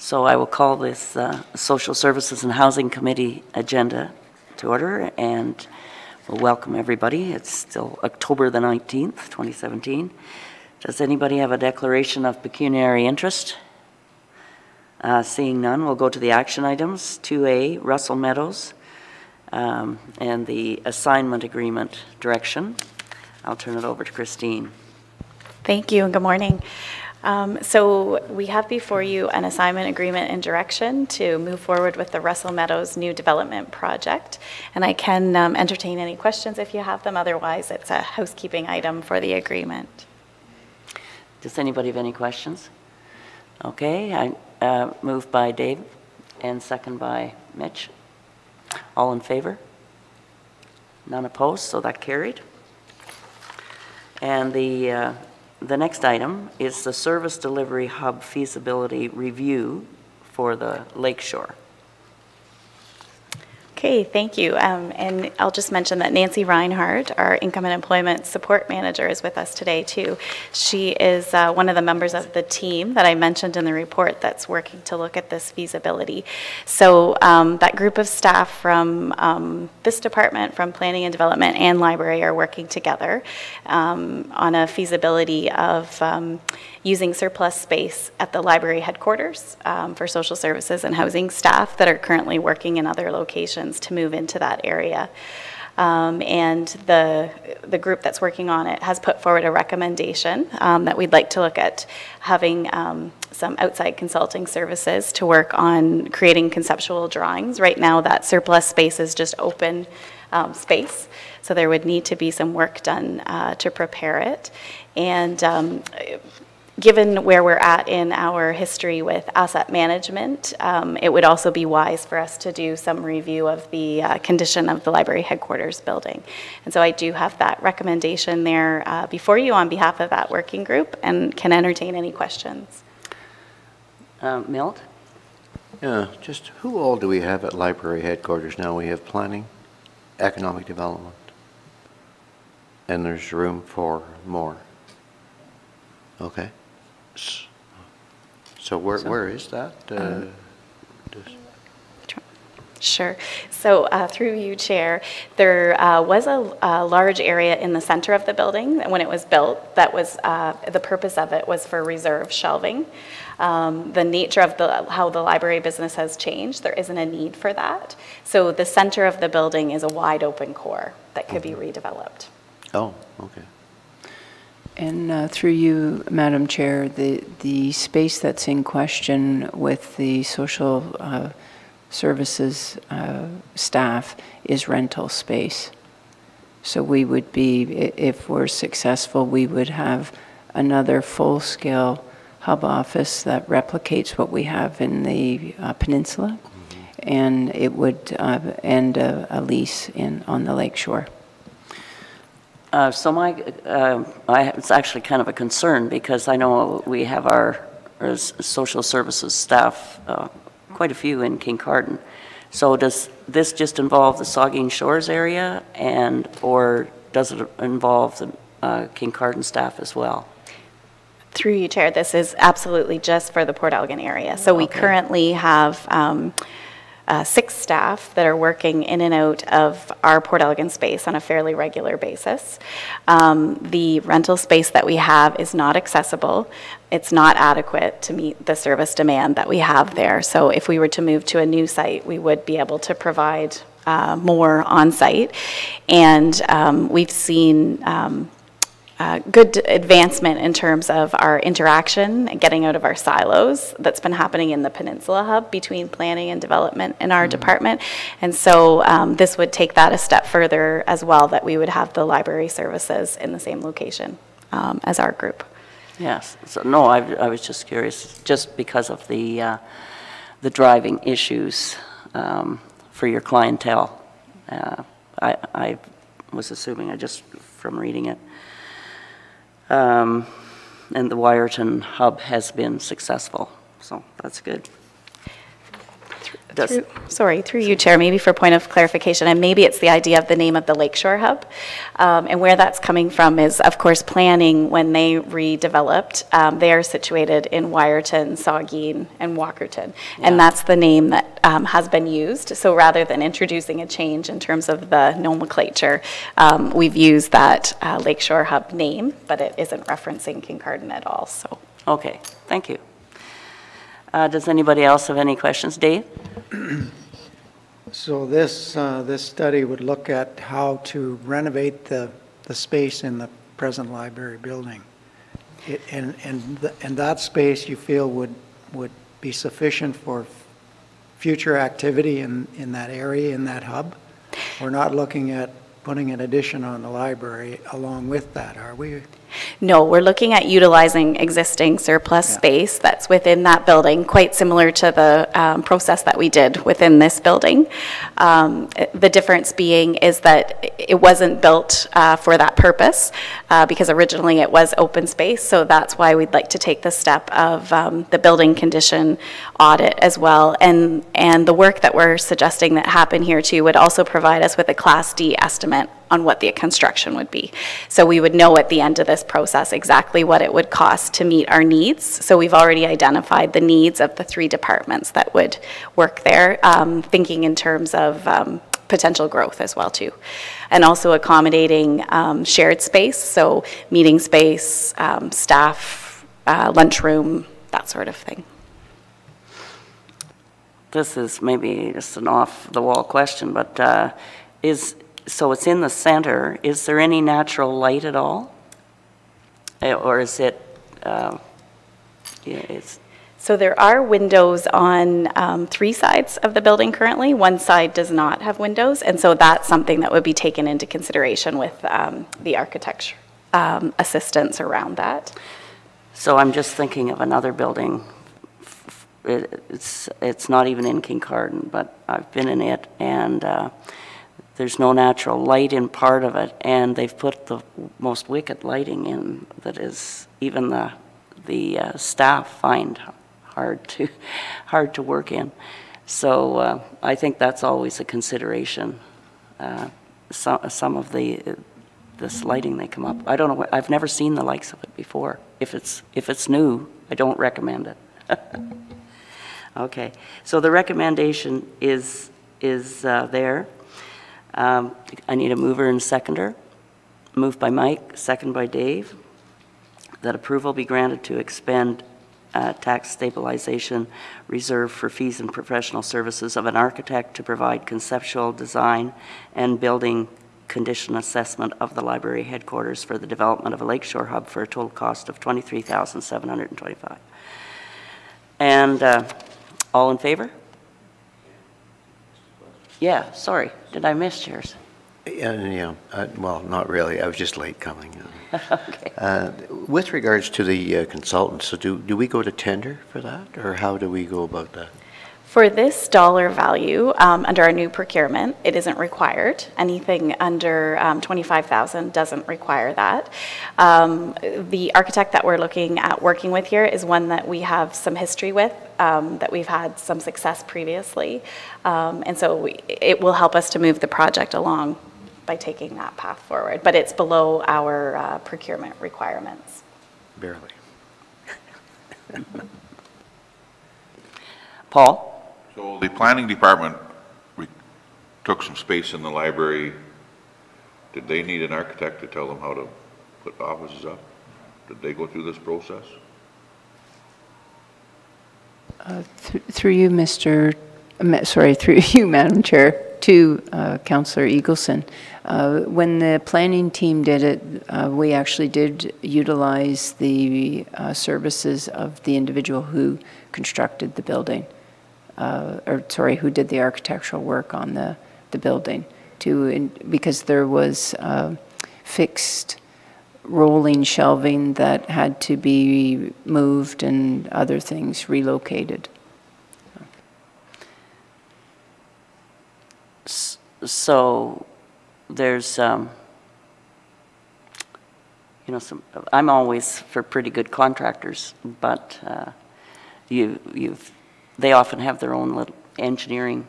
So I will call this Social Services and Housing Committee agenda to order, and we'll welcome everybody. It's still October the 19th, 2017. Does anybody have a declaration of pecuniary interest? Seeing none, we'll go to the action items. 2A, Russell Meadows, and the assignment agreement direction. I'll turn it over to Christine. Thank you and good morning. So we have before you an assignment agreement and direction to move forward with the Russell Meadows new development project. And I can entertain any questions if you have them. Otherwise, it's a housekeeping item for the agreement. Does anybody have any questions? Okay, I moved by Dave and second by Mitch. All in favor? None opposed, so that carried. And the next item is the Service Delivery Hub Feasibility Review for the Lakeshore. Okay, thank you. And I'll just mention that Nancy Reinhardt, our Income and Employment Support Manager, is with us today too. She is one of the members of the team that I mentioned in the report that's working to look at this feasibility. So that group of staff from this department, from Planning and Development and Library, are working together on a feasibility of using surplus space at the library headquarters for social services and housing staff that are currently working in other locations to move into that area. And the group that's working on it has put forward a recommendation that we'd like to look at having some outside consulting services to work on creating conceptual drawings. Right now that surplus space is just open space, so there would need to be some work done to prepare it. And given where we're at in our history with asset management, it would also be wise for us to do some review of the condition of the library headquarters building. And so I do have that recommendation there before you on behalf of that working group and can entertain any questions. Milt? Yeah, just who all do we have at library headquarters now? We have planning, economic development, and there's room for more. Okay. So where is that? Sure. So through you, Chair, there was a large area in the center of the building when it was built that was, the purpose of it was for reserve shelving. The nature of how the library business has changed, there isn't a need for that. So the center of the building is a wide open core that could be redeveloped. Oh, okay. And through you, Madam Chair, the space that's in question with the social services staff is rental space. So we would be, if we're successful, we would have another full-scale hub office that replicates what we have in the peninsula, and it would end a lease on the lakeshore. So it's actually kind of a concern because I know we have our social services staff, quite a few in Kincardine. So does this just involve the Saugeen Shores area or does it involve the Kincardine staff as well? Through you, Chair, this is absolutely just for the Port Elgin area. So we currently have 6 staff that are working in and out of our Port Elgin space on a fairly regular basis. The rental space that we have is not accessible. It's not adequate to meet the service demand that we have there. So if we were to move to a new site, we would be able to provide more on site. And we've seen good advancement in terms of our interaction and getting out of our silos that's been happening in the Peninsula Hub between planning and development in our department. And so this would take that a step further as well, that we would have the library services in the same location as our group. Yes. So no, I was just curious, just because of the driving issues for your clientele. I was assuming, just from reading it. And the Wiarton hub has been successful, so that's good. Through you, Chair, maybe for point of clarification, and maybe it's the idea of the name of the Lakeshore Hub. And where that's coming from is, of course, planning, when they redeveloped, they are situated in Wyerton, Saugeen, and Walkerton. Yeah. And that's the name that has been used. So rather than introducing a change in terms of the nomenclature, we've used that Lakeshore Hub name, but it isn't referencing Kincardine at all, so. Okay, thank you. Does anybody else have any questions? Dave? So this study would look at how to renovate the space in the present library building. And that space you feel would be sufficient for future activity in that area, in that hub? We're not looking at putting an addition on the library along with that, are we? No, we're looking at utilizing existing surplus space that's within that building, quite similar to the process that we did within this building. The difference being is that it wasn't built for that purpose because originally it was open space, so that's why we'd like to take the step of the building condition audit as well. And the work that we're suggesting that happen here too would also provide us with a Class D estimate on what the construction would be. So we would know at the end of this process exactly what it would cost to meet our needs. So we've already identified the needs of the 3 departments that would work there, thinking in terms of potential growth as well too. And also accommodating shared space, so meeting space, staff, lunchroom, that sort of thing. This is maybe just an off-the-wall question, but so it's in the center. Is there any natural light at all? Or is it, So there are windows on 3 sides of the building currently. One side does not have windows, and so that's something that would be taken into consideration with the architecture assistance around that. So I'm just thinking of another building. It's not even in Kincardine, but I've been in it, and there's no natural light in part of it, and they've put the most wicked lighting in that is even the staff find hard to work in. So I think that's always a consideration. Some of this lighting they come up. I don't know. I've never seen the likes of it before. If it's new, I don't recommend it. Okay. So the recommendation is there. I need a mover and seconder. Moved by Mike, second by Dave, that approval be granted to expend tax stabilization reserve for fees and professional services of an architect to provide conceptual design and building condition assessment of the library headquarters for the development of a Lakeshore Hub for a total cost of $23,725. And all in favor? Yeah, sorry, did I miss yours? Yeah, well, not really. I was just late coming. Okay. With regards to the consultants, so do we go to tender for that, or how do we go about that? For this dollar value, under our new procurement, it isn't required. Anything under $25,000 doesn't require that. The architect that we're looking at working with here is one that we have some history with, that we've had some success previously. And so it will help us to move the project along by taking that path forward. But it's below our procurement requirements. Barely. Paul? So the planning department took some space in the library. Did they need an architect to tell them how to put offices up? Did they go through this process? Through you, through you, Madam Chair, to Councillor Eagleson. When the planning team did it, we actually did utilize the services of the individual who constructed the building, who did the architectural work on the building, because there was fixed rolling shelving that had to be moved and other things relocated. So there's, I'm always for pretty good contractors, but they often have their own little engineering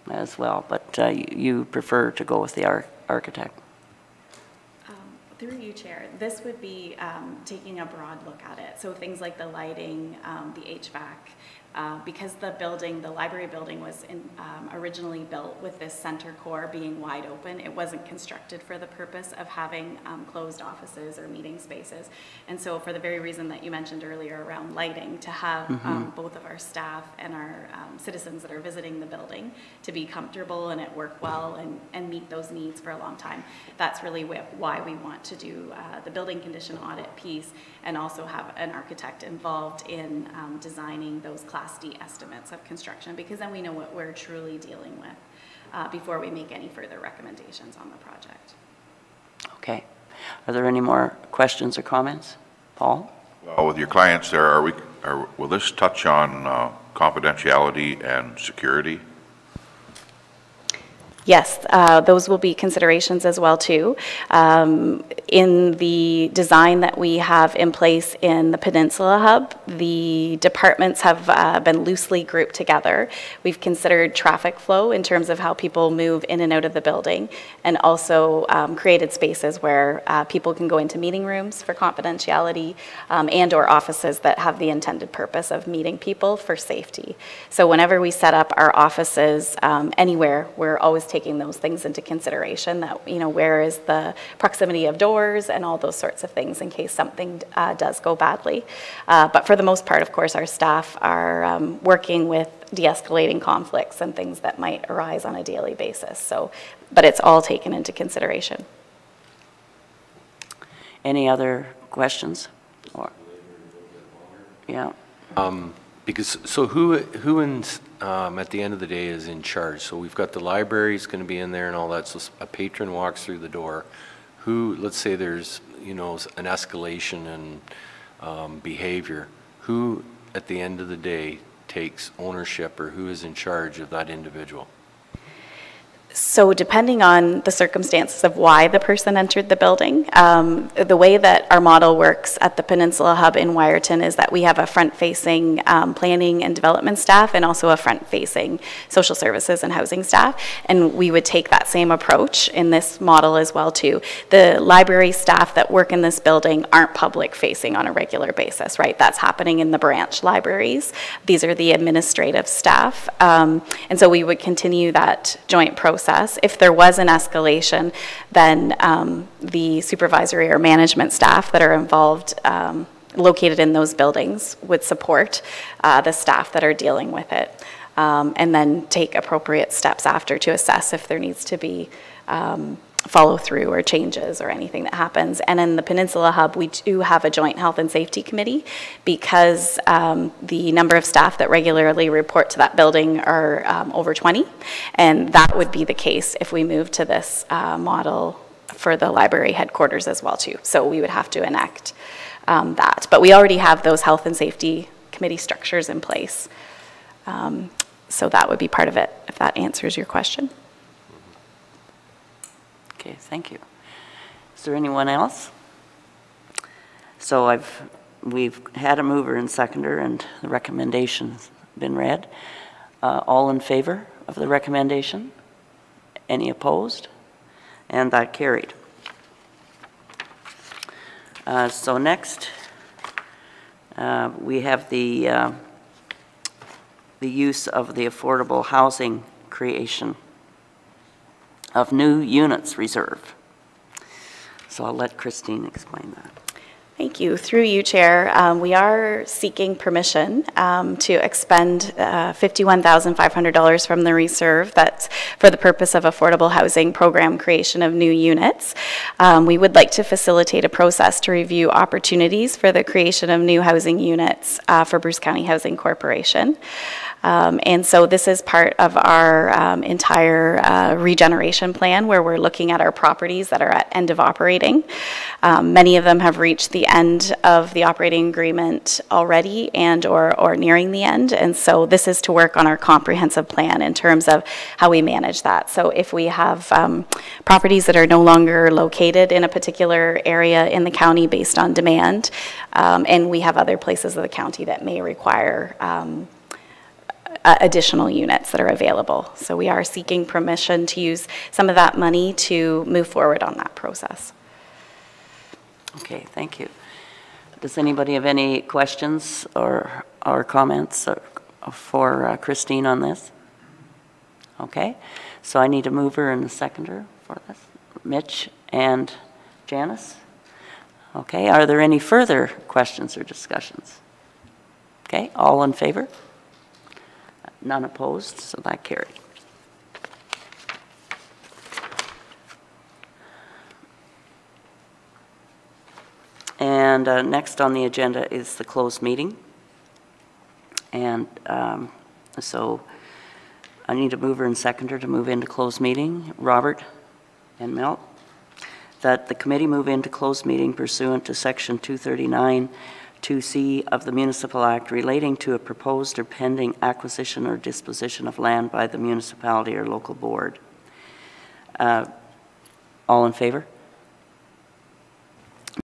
as well, but you prefer to go with the architect. Through you, Chair, this would be taking a broad look at it. So things like the lighting, the HVAC, because the library building was originally built with this center core being wide open. It wasn't constructed for the purpose of having closed offices or meeting spaces. And so for the very reason that you mentioned earlier around lighting, to have both of our staff and our citizens that are visiting the building to be comfortable and it work well and meet those needs for a long time. That's really why we want to do the building condition audit piece and also have an architect involved in designing those Class D estimates of construction, because then we know what we're truly dealing with before we make any further recommendations on the project. Okay. Are there any more questions or comments? Paul? Well, with your clients there, will this touch on confidentiality and security? Yes, those will be considerations as well too. In the design that we have in place in the Peninsula Hub, the departments have been loosely grouped together. We've considered traffic flow in terms of how people move in and out of the building, and also created spaces where people can go into meeting rooms for confidentiality and or offices that have the intended purpose of meeting people for safety. So whenever we set up our offices anywhere, we're always taking those things into consideration, that, you know, where is the proximity of doors and all those sorts of things in case something does go badly. But for the most part, of course, our staff are working with de-escalating conflicts and things that might arise on a daily basis. So, but it's all taken into consideration. Any other questions? Or, yeah. Because, so who at the end of the day is in charge? So we've got the library's going to be in there and all that, so a patron walks through the door. Who, let's say there's, you know, an escalation in behavior, who at the end of the day takes ownership, or who is in charge of that individual? So depending on the circumstances of why the person entered the building, the way that our model works at the Peninsula Hub in Wiarton is that we have a front-facing planning and development staff and also a front-facing social services and housing staff, and we would take that same approach in this model as well too. The library staff that work in this building aren't public-facing on a regular basis, right? That's happening in the branch libraries. These are the administrative staff, and so we would continue that joint process. If there was an escalation, then the supervisory or management staff that are involved, located in those buildings, would support the staff that are dealing with it, and then take appropriate steps after to assess if there needs to be follow through or changes or anything that happens. And in the Peninsula Hub, we do have a joint health and safety committee, because the number of staff that regularly report to that building are over 20, and that would be the case if we move to this model for the library headquarters as well too. So we would have to enact that, but we already have those health and safety committee structures in place. So that would be part of it, if that answers your question. Okay, thank you. Is there anyone else? So we've had a mover and seconder, and the recommendation's been read. All in favor of the recommendation? Any opposed? And that carried. So next, we have the use of the affordable housing creation of new units reserve. So I'll let Christine explain that. Thank you. Through you, Chair, we are seeking permission to expend $51,500 from the reserve. That's for the purpose of affordable housing program creation of new units. We would like to facilitate a process to review opportunities for the creation of new housing units for Bruce County Housing Corporation. And so this is part of our entire regeneration plan, where we're looking at our properties that are at end of operating. Many of them have reached the end of the operating agreement already and or nearing the end. And so this is to work on our comprehensive plan in terms of how we manage that. So if we have properties that are no longer located in a particular area in the county based on demand, additional units that are available. So we are seeking permission to use some of that money to move forward on that process. Okay, thank you. Does anybody have any questions or comments for Christine on this? Okay, so I need a mover and a seconder for this. Mitch and Janice? Okay, are there any further questions or discussions? Okay, all in favor? None opposed, so that carried. And next on the agenda is the closed meeting. And so I need a mover and seconder to move into closed meeting. Robert and Mel. That the committee move into closed meeting pursuant to Section 239 2C of the Municipal Act relating to a proposed or pending acquisition or disposition of land by the municipality or local board. All in favor?